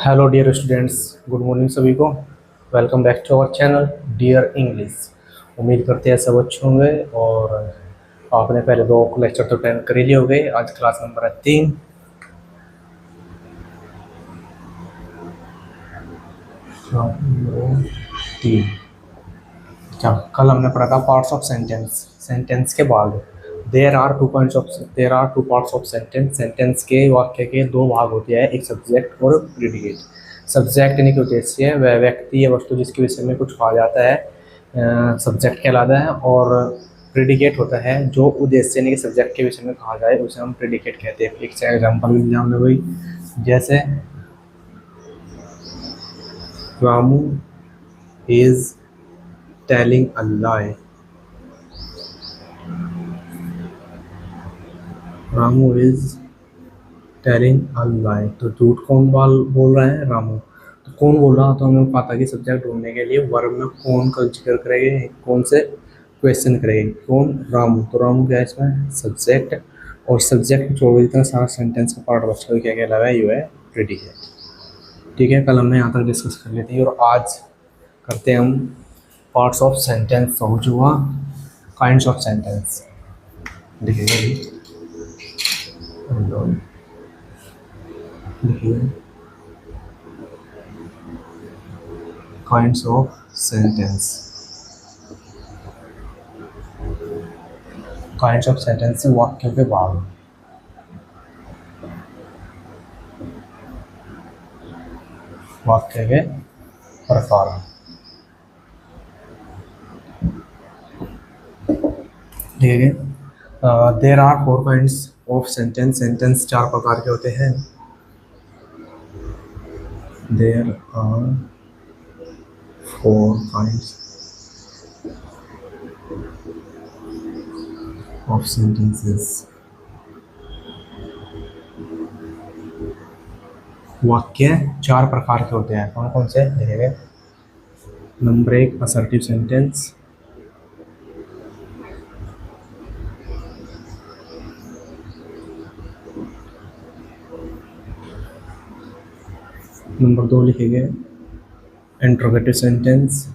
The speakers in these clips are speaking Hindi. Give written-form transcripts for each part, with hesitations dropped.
Hello dear students, good morning सभी को। Welcome back to our channel dear English. उम्मीद करते हैं सब अच्छे होंगे और आपने पहले दो लेक्चर तो अटेंड कर ही लिए होंगे। आज क्लास नंबर है 3। अच्छा, कल हमने पढ़ा था पार्ट्स ऑफ सेंटेंस। सेंटेंस के भाग। There are two parts of sentence. Sentence के वाक्य के दो भाग होते हैं, एक सब्जेक्ट और प्रीडिकेट। सब्जेक्ट यानी कि उद्देश्य, वह व्यक्ति या वस्तु जिसके विषय में कुछ कहा जाता है, सब्जेक्ट कहलाता है। और प्रीडिकेट होता है जो उद्देश्य यानी कि सब्जेक्ट के विषय में कहा जाए, उसे हम प्रीडिकेट कहते हैं। एक एग्जाम्पल भी दिया हमने वही, जैसे Ramu is telling a lie. Ramu is telling a lie, तो झूठ कौन बोल रहा है? रामू। तो कौन बोल रहा, तो हमें पता कि सब्जेक्ट ढूंढने के लिए वर्ब में कौन का जिक्र करेंगे, कौन से क्वेश्चन करेंगे। कौन? रामू। तो रामू क्या है इसमें? सब्जेक्ट। और सब्जेक्ट जो भी जितना सारा सेंटेंस का पार्ट बचा क्या कहलावा है? ये है प्रीडिकेट। ठीक है, कल हमने यहाँ तक डिस्कस कर ली थी और आज करते हैं हम पार्ट्स ऑफ सेंटेंस। हो चुका काइंड्स ऑफ सेंटेंस। देखिए kinds of sentence. Kinds of sentence से वाक्यों के भाग। वाक्य के प्रकार। ठीक है, there are 4 kinds of sentence. Sentence 4 प्रकार के होते हैं। There are 4 kinds of sentences. वाक्य 4 प्रकार के होते हैं। कौन कौन से देखेंगे? Number 1 assertive sentence. नंबर 2 लिखेंगे interrogative sentence.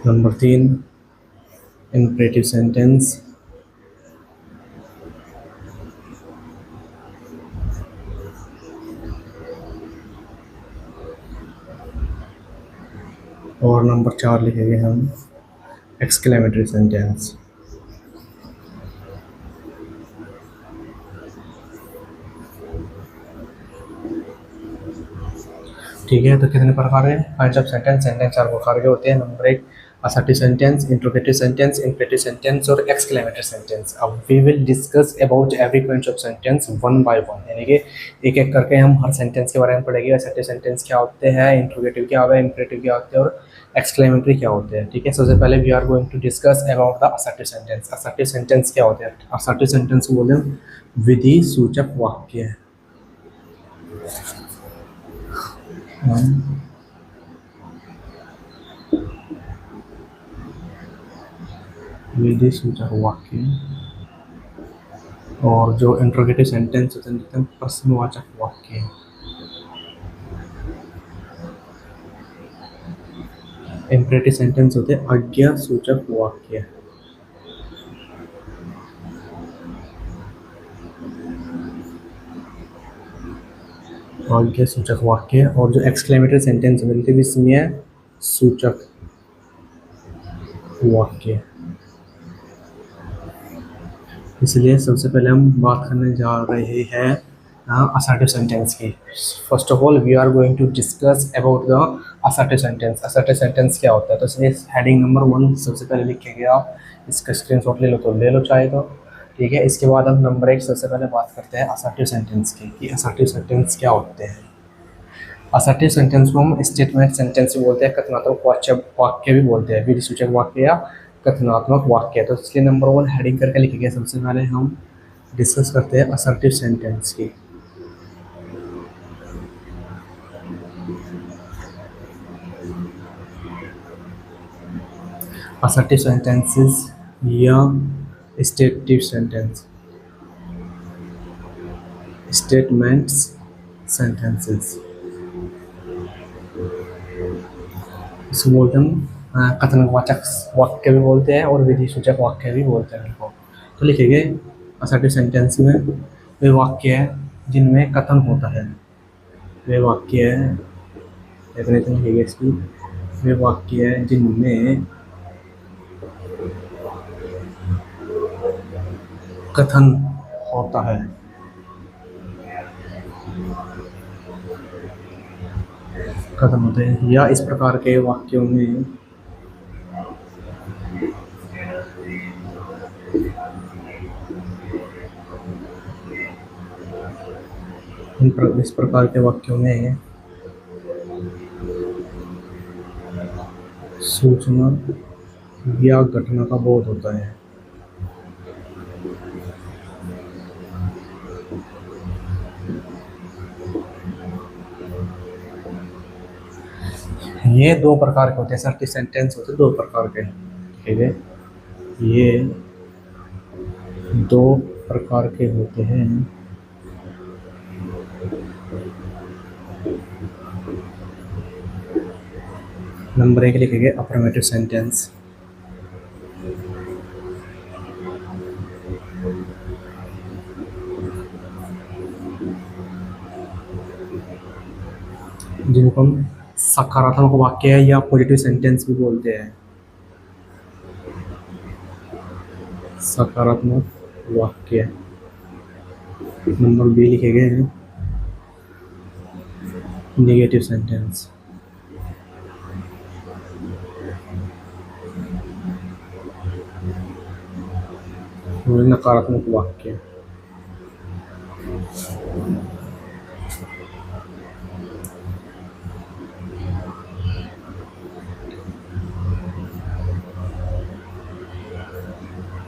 Number 3 imperative sentence. और नंबर 4 लिखेंगे हम एक्सक्लेमेटरी सेंटेंस। ठीक है, तो कितने प्रकार है काइंड्स ऑफ सेंटेंस? सेंटेंस 4 प्रकार के होते हैं। Number 1 assertive sentence, interrogative sentence, imperative sentence और एक्सक्लेमेटरी सेंटेंस। अब we will discuss about every kind of sentence one by one, यानी कि एक एक करके हम हर सेंटेंस के बारे में पढ़ेंगे। असर्टिव सेंटेंस क्या होते हैं, इंट्रोगेटिव क्या होता है, इम्परेटिव क्या होते हैं और एक्सक्लेमेटरी क्या होते हैं। ठीक है, सबसे पहले we are going to discuss about the assertive sentence. Assertive sentence क्या होते हैं? असर्टिव सेंटेंस को बोलते हैं विधि सूचक वाक्य। विधि सूचक वाक्य। और जो इंट्रोगेटिव सेंटेंस होते हैं प्रश्नवाचक वाक्य। इम्परेटिव सेंटेंस होते हैं आज्ञा सूचक वाक्य। आज्ञा सूचक वाक्य। और जो एक्सक्लेमेटरी सेंटेंस मिलते हैं इसमें है सूचक वाक्य। इसलिए सबसे पहले हम बात करने जा रहे हैं असर्टिव सेंटेंस की। First of all we are going to discuss about the assertive sentence. Assertive sentence क्या होता है? तो इसलिए हेडिंग नंबर 1 सबसे पहले लिखेंगे आप। इसका स्क्रीनशॉट ले लो तो ले लो चाहे तो। ठीक है, इसके बाद हम नंबर 1 सबसे पहले बात करते हैं असर्टिव सेंटेंस की कि असर्टिव सेंटेंस क्या होते हैं। असर्टिव सेंटेंस को हम स्टेटमेंट सेंटेंस भी बोलते हैं, कथनात्मक वाक्य भी बोलते हैं, विधि सूचक वाक्य या कथनात्मक वाक्य। तो इसलिए नंबर 1 हेडिंग करके लिखेंगे। सबसे पहले हम डिस्कस करते हैं असर्टिव सेंटेंस की। असर्टिव सेंटेंसेस या स्टेटिव सेंटेंस, स्टेटमेंट्स सेंटेंसेस, इसको बोलते हैं कथनवाचक वाक्य भी बोलते हैं और विधि सूचक वाक्य भी बोलते हैं इनको। तो लिखेंगे असर्टिव सेंटेंस में वे वाक्य हैं जिनमें कथन होता है, वे वाक्य हैं, डेफिनेशन लिखेंगे इसकी, वे वाक्य हैं जिनमें कथन होता है। कथन होते हैं या इस प्रकार के वाक्यों में इस प्रकार के वाक्यों में सूचना या घटना का बोध होता है। ये दो प्रकार के होते हैं, असर्टिव सेंटेंस होते हैं दो प्रकार के, ठीक है, ये दो प्रकार के होते हैं। नंबर 1 लिखेंगे अफर्मेटिव सेंटेंस, जिनको हम सकारात्मक वाक्य है या पॉजिटिव सेंटेंस भी बोलते हैं। सकारात्मक वाक्य। नंबर बी लिखेंगे नेगेटिव सेंटेंस, नकारात्मक वाक्य।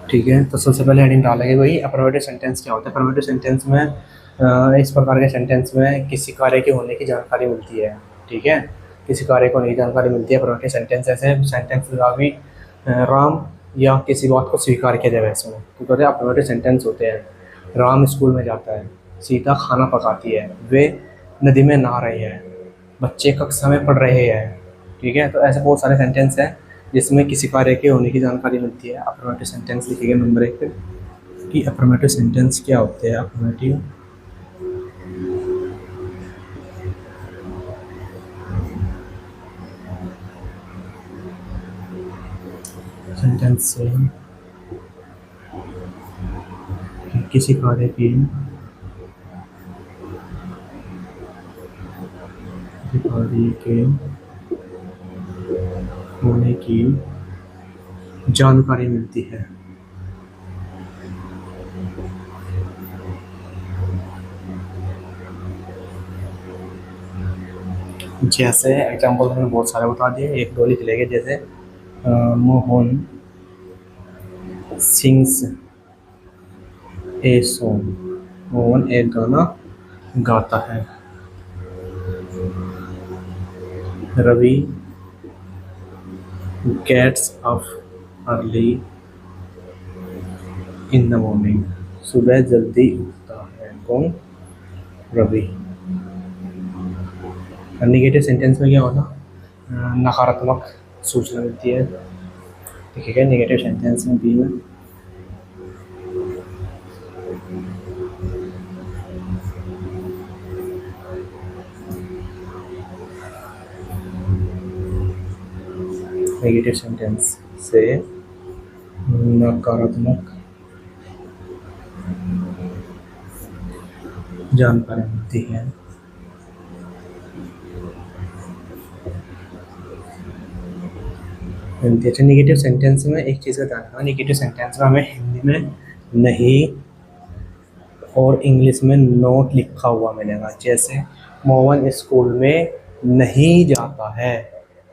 ठीक है, तो सबसे पहले हेडिंग डालेंगे वही अफर्मेटिव सेंटेंस क्या होता है। अफर्मेटिव सेंटेंस में इस प्रकार के सेंटेंस में किसी कार्य के होने की जानकारी मिलती है, ठीक है, किसी कार्य को होने की जानकारी मिलती है। अफर्मेटिव सेंटेंस ऐसे सेंटेंस भी राम या किसी बात को स्वीकार किया जाए इसमें, तो कहते हैं अफर्मेटिव सेंटेंस होते हैं। राम स्कूल में जाता है, सीता खाना पकाती है, वे नदी में नहा रहे हैं, बच्चे कक्षा में पढ़ रहे हैं, ठीक है। तो ऐसे बहुत सारे सेंटेंस हैं जिसमें किसी कार्य के होने की जानकारी मिलती है। अफर्मेटिव सेंटेंस लिखेंगे नंबर 1 पे कि अफर्मेटिव सेंटेंस क्या होते हैं। अफर्मेटिव सेंटेंस से किसी कार्य के होने की जानकारी मिलती है। जैसे एग्जाम्पल मैंने बहुत सारे बता दिए, एक दो लिख लेंगे। जैसे Mohan sings a song, Mohan एक गाना गाता है। Ravi gets up early in the morning, सुबह जल्दी उठता है कौन? रवि। नेगेटिव सेंटेंस में क्या होता? नकारात्मक सूचना मिलती है, ठीक है। नेगेटिव सेंटेंस में बी में नेगेटिव सेंटेंस से नकारात्मक जानकारी मिलती है। अच्छा, नेगेटिव सेंटेंस में एक चीज़ का ध्यान रखना, नेगेटिव सेंटेंस में हमें हिंदी में नहीं और इंग्लिश में नोट लिखा हुआ मिलेगा। जैसे मोहन स्कूल में नहीं जाता है,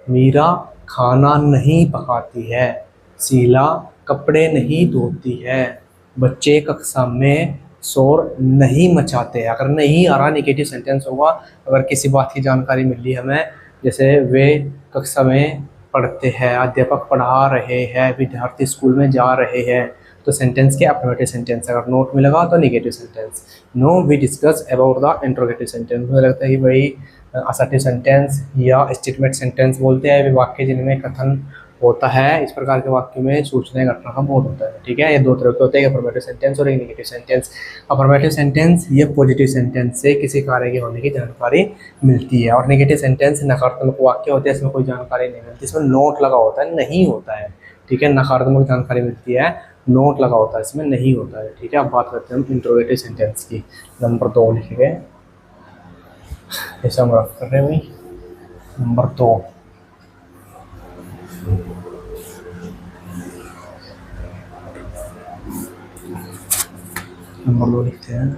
मीरा खाना नहीं पकाती है, शीला कपड़े नहीं धोती है, बच्चे कक्षा में शोर नहीं मचाते हैं। अगर नहीं आ रहा नेगेटिव सेंटेंस होगा। अगर किसी बात की जानकारी मिली हमें, जैसे वे कक्षा में पढ़ते हैं, अध्यापक पढ़ा रहे हैं, विद्यार्थी स्कूल में जा रहे हैं, तो सेंटेंस के अफर्मेटिव सेंटेंस। अगर नोट में लगा तो negative sentence. No we discuss about the interrogative sentence. मुझे लगता है कि भाई असर्टिव सेंटेंस या स्टेटमेंट सेंटेंस बोलते हैं वे वाक्य जिनमें कथन होता है। इस प्रकार के वाक्य में सूचना घटना का मोड होता है। ठीक है, ये दो तरह के होते हैं, अफर्मेटिव सेंटेंस और एक नेगेटिव सेंटेंस। अफर्मेटिव सेंटेंस ये पॉजिटिव सेंटेंस से किसी कार्य के होने की जानकारी मिलती है, और नेगेटिव सेंटेंस नकारात्मक वाक्य होते हैं, इसमें कोई जानकारी नहीं मिलती, इसमें नोट लगा होता है, नहीं होता है। ठीक है, नकारात्मक जानकारी मिलती है, नोट लगा होता है, इसमें नहीं होता है। ठीक है, अब बात करते हैं हम इंट्रोगेटिव सेंटेंस की। नंबर 2 लिखेंगे, ऐसा हम रफ कर रहे हैं भाई। नंबर 2, नंबर 2 लिखते हैं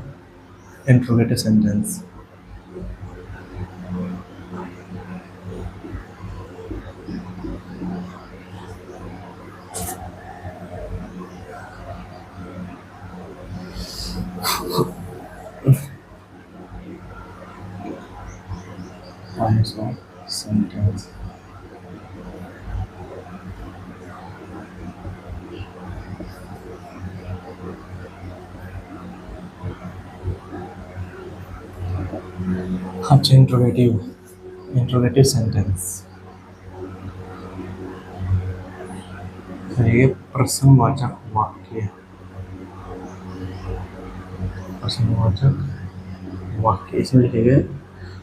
इंट्रोगेटिव सेंटेंस। सेंटेंस अच्छा, इंट्रोगेटिव सेंटेंस ये प्रश्नवाचक वाक्य, प्रश्नवाचक वाक्य इसमें लिखेंगे।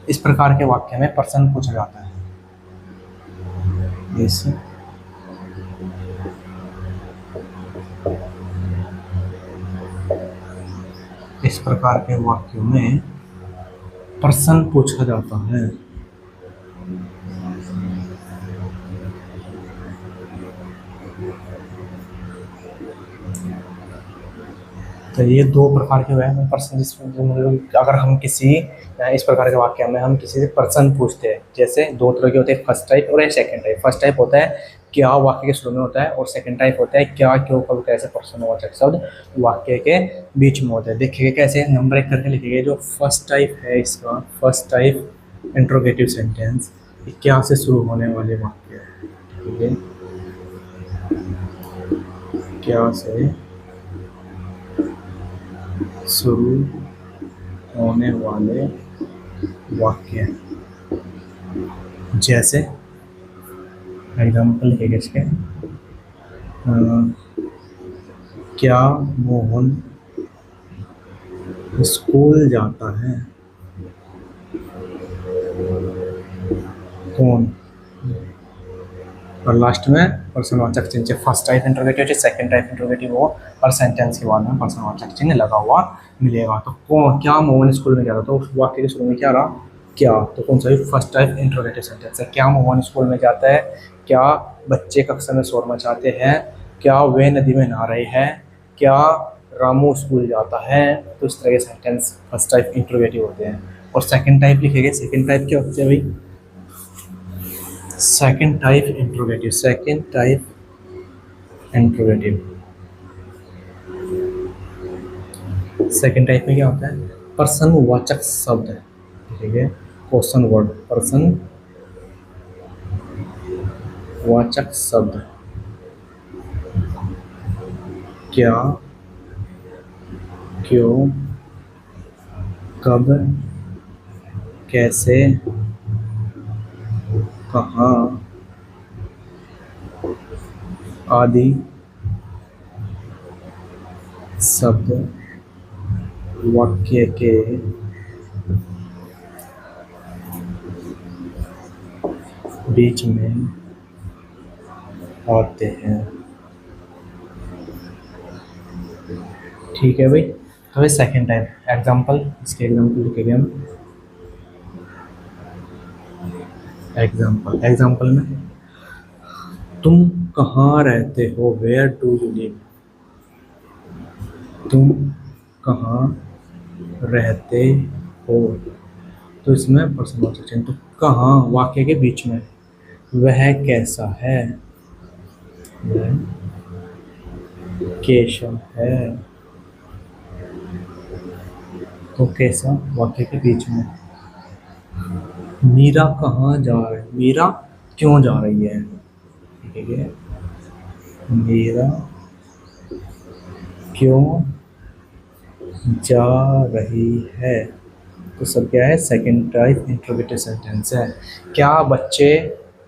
इस प्रकार के वाक्य में प्रश्न पूछा जाता है। इस प्रकार के वाक्यों में प्रश्न पूछा जाता है। तो ये दो प्रकार के हुए हैं प्रश्न, जिसमें अगर हम किसी इस प्रकार के वाक्य में हम किसी से प्रश्न पूछते हैं, जैसे दो तरह के होते हैं, फर्स्ट टाइप और सेकंड टाइप। फर्स्ट टाइप होता है क्या वाक्य के शुरू में होता है, और सेकंड टाइप होता है क्या, क्यों, कब, कैसे प्रश्नवाचक शब्द वाक्य के बीच में होते हैं। देखिए कैसे, नंबर 1 करके लिखिए। जो फर्स्ट टाइप है इसका, फर्स्ट टाइप इंट्रोगेटिव सेंटेंस, क्या से शुरू होने वाले वाक्य है। ठीक है, क्या से शुरू होने वाले वाक्य, जैसे एग्जाम्पल लिखेंगे इसके, क्या मोहन स्कूल जाता है? कौन? और लास्ट में प्रश्नवाचक चिन्ह। First type interrogative, second type interrogative हो, और सेंटेंस के बाद में प्रश्नवाचक चिन्ह लगा हुआ मिलेगा। तो कौन, क्या मोहन स्कूल में जाता, तो उस वाक्य के शुरू में क्या रहा, क्या, तो कौन सा फर्स्ट टाइप इंट्रोगेटिव सेंटेंस है। क्या मोहन स्कूल में जाता है, क्या बच्चे कक्षा में शोर मचाते हैं, क्या वे नदी में नहा रहे हैं, क्या रामू स्कूल जाता है। तो इस तरह के सेंटेंस फर्स्ट टाइप इंट्रोगेटिव होते हैं। और सेकंड टाइप लिखेंगे, सेकंड टाइप क्या होते हैं भाई, second type interrogative, second type interrogative. Second type में क्या होता है, प्रश्नवाचक शब्द है। ठीक है, क्वेश्चन वर्ड, प्रश्नवाचक शब्द, क्या, क्यों, कब, कैसे, कहाँ आदि शब्द वाक्य के बीच में आते हैं। ठीक है भाई, तो सेकंड टाइप एग्जाम्पल, इसके एग्जाम्पल लिखेंगे हम। एग्जाम्पल में तुम कहाँ रहते हो, वेयर डू यू लिव, तुम कहाँ रहते हो, तो इसमें प्रश्नवाचक चिन्ह। तो कहाँ वाक्य के बीच में, वह कैसा है, वह कैसा है, तो कैसा वाक्य के बीच में। मीरा कहाँ जा रही है, मीरा क्यों जा रही है, ठीक है, मेरा क्यों जा रही है, तो सब क्या है, सेकंड टाइप इंट्रोगेटिव सेंटेंस है। क्या बच्चे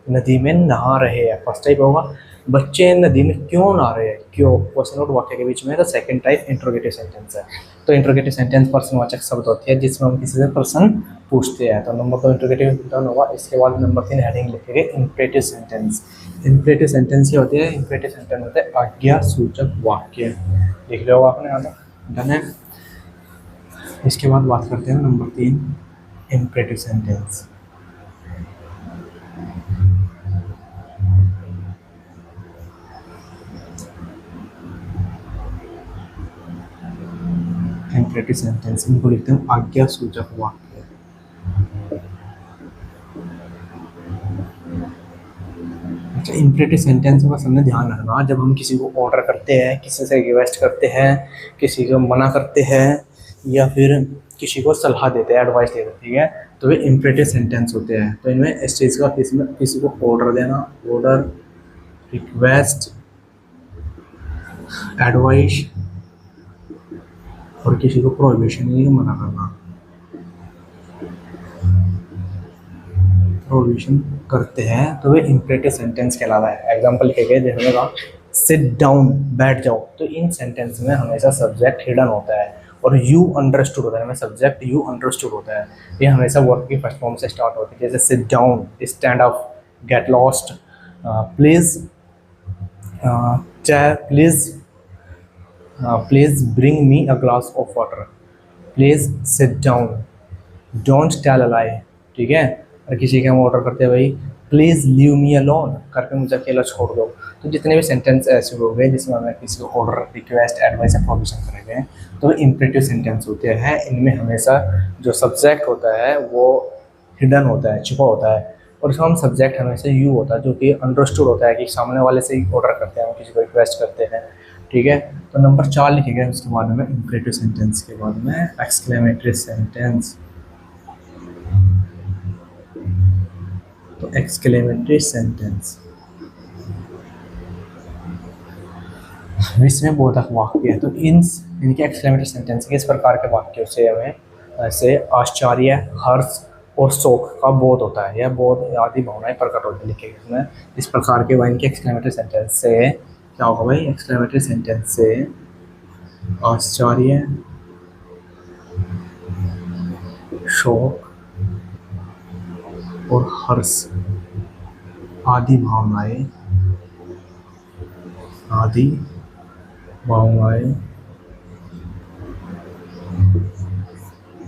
नदी में नहा रहे हैं, फर्स्ट टाइप होगा बच्चे नदी में क्यों नहा रहे हैं, क्यों क्वेश्चन और वाक्य के बीच में, तो सेकंड टाइप इंट्रोगेटिव सेंटेंस है। तो इंट्रोगेटिव सेंटेंस प्रश्नवाचक शब्द होती है जिसमें हम किसी से प्रश्न पूछते हैं। तो नंबर 2 इंट्रोगेटिव डन होगा। इसके बाद नंबर 3 हेडिंग लिखेंगे इंपरेटिव सेंटेंस। इंपरेटिव सेंटेंस क्या होती है, इंपरेटिव सेंटेंस होता है आज्ञा सूचक वाक्य। लिख लिया होगा आपने, आगे डन है। इसके बाद बात करते हैं number 3 imperative sentence. Imperative sentence इनको लिखते हैं आज्ञा सूचक वाक्य। अच्छा, इंपरेटिव सेंटेंस का सबने ध्यान रखना, जब हम किसी को ऑर्डर करते हैं, किसी से रिक्वेस्ट करते हैं, किसी को मना करते हैं या फिर किसी को सलाह देते हैं, एडवाइस देते हैं, ठीक है, तो वे इंपरेटिव सेंटेंस होते हैं। तो इनमें इस चीज़ का किसी को ऑर्डर देना, ऑर्डर, रिक्वेस्ट, एडवाइस, और किसी को प्रोहिबिशन यानी मना करना, प्रोहिबिशन करते हैं तो वे इंपरेटिव सेंटेंस कहलाता है। एग्जांपल लिखे गए देखिएगा, सिट डाउन, बैठ जाओ, तो इन सेंटेंस में हमेशा सब्जेक्ट हिडन होता है और यू अंडरस्टूड होता है, हमें सब्जेक्ट यू अंडरस्टूड होता है। ये हमेशा वर्ब की फर्स्ट फॉर्म से स्टार्ट होती है, जैसे sit down, stand up, get lost, please, please bring me a glass of water, please sit down, don't tell a lie, ठीक है। और किसी के हम ऑर्डर करते हैं भाई प्लीज़ लीव मी अलोन, करके मुझे अकेला छोड़ दो। तो जितने भी सेंटेंस ऐसे हो गए जिसमें हमें किसी को ऑर्डर, रिक्वेस्ट, एडवाइस या प्रोविजन करे गए तो इंपरेटिव सेंटेंस होते हैं। इनमें हमेशा जो सब्जेक्ट होता है वो हिडन होता है, छुपा होता है, और इसमें हम सब्जेक्ट हमेशा यू होता है जो कि अंडरस्टूड होता है कि सामने वाले से ही ऑर्डर करते हैं, हम किसी को रिक्वेस्ट करते हैं, ठीक है। तो नंबर 4 लिखेगा उसके बाद में इंपरेटिव सेंटेंस के बाद में एक्सक्लेमेटरी सेंटेंस। तो एक्सक्लेमेटरी सेंटेंस विस्मय बोधक वाक्य है। तो इनके एक्सक्लेमेटरी सेंटेंस के इस प्रकार के वाक्यों से हमें ऐसे आश्चर्य, हर्ष और शोक का बोध होता है, यह बोध आदि भावनाएं प्रकट होती है, लिखे इसमें इस प्रकार के। वह इनके एक्सक्लेमेटरी सेंटेंस से क्या होगा भाई, एक्सक्लेमेटरी सेंटेंस से आश्चर्य, शोक और हर्ष आदि भावनाएं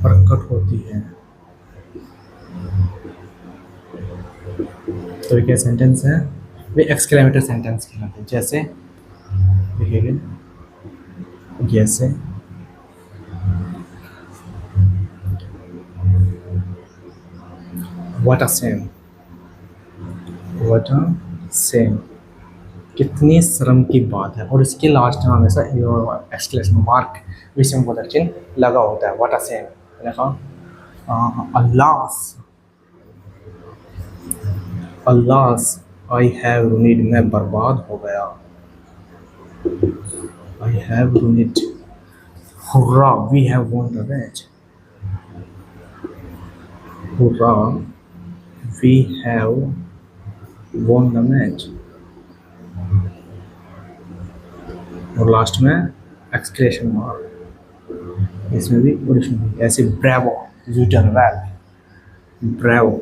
प्रकट होती हैं। तो ये सेंटेंस है, वे एक्सक्लेमेटरी सेंटेंस कहलाते हैं। जैसे देखिए, जैसे what a same, what a same, कितनी शर्म की बात है, और इसके लास्ट में हमेशा एक्सक्लेमेशन मार्क, विस्मयबोधक चिन्ह लगा होता है। What a shame, alas I have ruined, मैं बर्बाद हो गया, I have ruined, hurrah we have won the match, hurrah we have won the match, और लास्ट में एक्सक्लेमेशन मार्क, इसमें भी ओरिजिनल ऐसे bravo, you done well, bravo,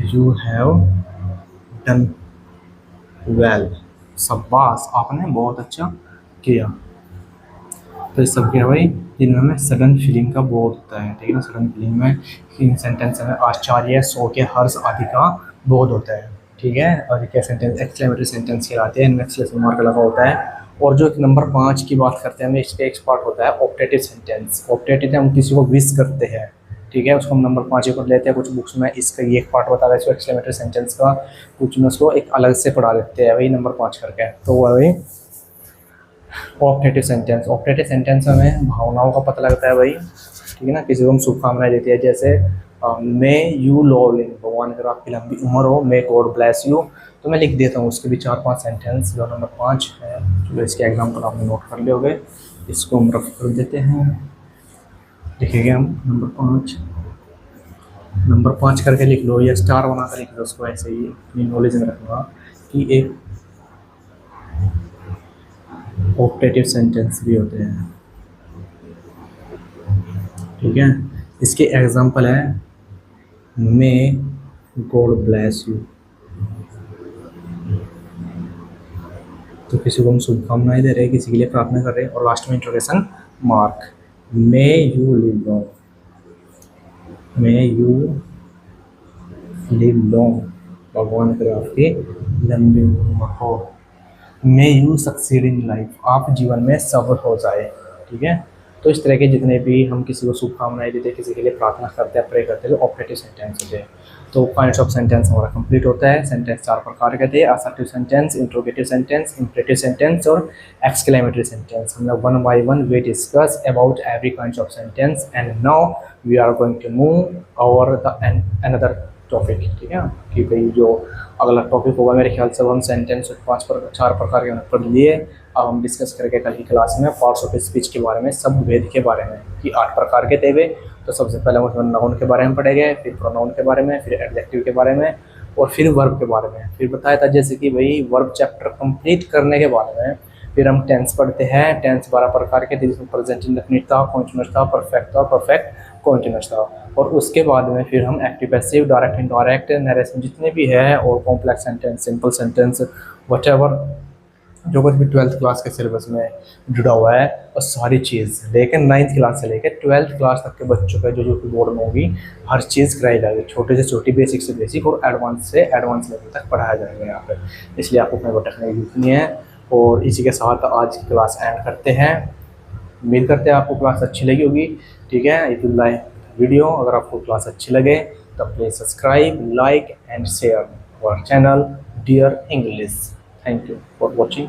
you have done well, शाबाश आपने बहुत अच्छा किया। तो ये सब क्या भाई, जिनमें हमें सडन फीलिंग का बोध होता है, ठीक है ना। सडन फीलिंग में इन सेंटेंस में आश्चर्य, शोक, हर्ष आदि का बोध होता है, ठीक है। और ये क्या सेंटेंस एक्सक्लेमेटरी सेंटेंस कहलाते हैं, इनमें एक्सक्लेमेशन मार्क लगा होता है। और जो नंबर 5 की बात करते हैं, हमें इसका एक पार्ट होता है ऑप्टेटिव सेंटेंस। ऑप्टेटिव हम किसी को विश करते हैं, ठीक है, उसको हम नंबर 5 को लेते हैं। कुछ बुक्स में इसका ये एक पार्ट बता रहा है इसको एक्सक्लेमेटरी सेंटेंस का, कुछ में उसको एक अलग से पढ़ा देते हैं वही नंबर 5 करके। तो वही ऑप्टेटिव सेंटेंस, ऑप्टेटिव सेंटेंस में भावनाओं का पता लगता है भाई, ठीक है ना। किसी को हम शुभकामनाएं देते हैं, जैसे मे यू लॉन्ग लिव, भगवान अगर आपकी लंबी उम्र हो, मे गॉड ब्लेस यू। तो मैं लिख देता हूँ उसके भी 4-5 सेंटेंस। जो नंबर 5 है, जो इसके एग्जाम्पल आपने नोट कर लिए होंगे, इसको हम रफ कर देते हैं। लिखेंगे हम नंबर 5 करके लिख लो, या स्टार बना कर लिख लो उसको, ऐसे ही अपनी नॉलेज में रखूँगा कि एक ऑप्टेटिव सेंटेंस भी होते हैं, ठीक है। इसके एग्जाम्पल है मे गॉड ब्लेस यू, तो किसी को हम शुभकामनाएं दे रहे हैं, किसी के लिए प्रार्थना कर रहे हैं, और लास्ट में interrogation mark, may you live long, may you live long, भगवान करे आपकी लंबी उम्र हो। May you succeed in life, आप जीवन में सफल हो जाए, ठीक है। तो इस तरह के जितने भी हम किसी को शुभकामनाएं देते हैं, किसी के लिए प्रार्थना करते हैं, प्रे करते हैं, ऑपरेटिव सेंटेंस होते हैं। तो काइंड्स ऑफ सेंटेंस हमारा कंप्लीट होता है। सेंटेंस 4 प्रकार के थे: assertive sentence, interrogative sentence, imperative sentence और एक्सक्लेमेटरी सेंटेंस। हम लोग one by one we discuss about every kinds of sentence, and now we are going to move over the another topic, ठीक है। कि भाई जो अगला टॉपिक होगा, मेरे ख्याल से हम सेंटेंस 4 प्रकार के पढ़ लिए। अब हम डिस्कस करके कल की क्लास में पार्ट्स ऑफ स्पीच के बारे में, शब्द भेद के बारे में, कि 8 प्रकार के थे वे। तो सबसे पहले हम नाउन के बारे में पढ़ेंगे, फिर प्रोनाउन के बारे में, फिर एडजेक्टिव के बारे में, और फिर वर्ब के बारे में। फिर बताया था जैसे कि भाई वर्ब चैप्टर कंप्लीट करने के बारे में फिर हम टेंस पढ़ते हैं। टेंस 12 प्रकार के थे, जिसमें प्रेजेंट इंडेफिनिट था, कॉन्टिन्यूअस था, परफेक्ट था, परफेक्ट कॉन्टिन्यूअस था। और उसके बाद में फिर हम active passive, direct indirect, narration जितने भी है, और complex sentence, simple sentence, whatever जो कुछ भी 12th क्लास के सिलेबस में जुड़ा हुआ है, और सारी चीज़ लेकिन 9th क्लास से लेकर 12th क्लास तक के बच्चों का जो जो बोर्ड में होगी, हर चीज़ कराई जाएगी। छोटे से छोटी, बेसिक से बेसिक, और एडवांस से एडवांस लेवल तक पढ़ाया जाएगा यहाँ पर। इसलिए आपको अपने को टेक्निक लिखनी है। और इसी के साथ आज की क्लास एंड करते हैं। उम्मीद करते हैं आपको क्लास अच्छी लगी होगी, ठीक है। इफ यू लाइक वीडियो, अगर आपको क्लास अच्छी लगे तो please subscribe, like and share our channel dear English. Thank you for watching.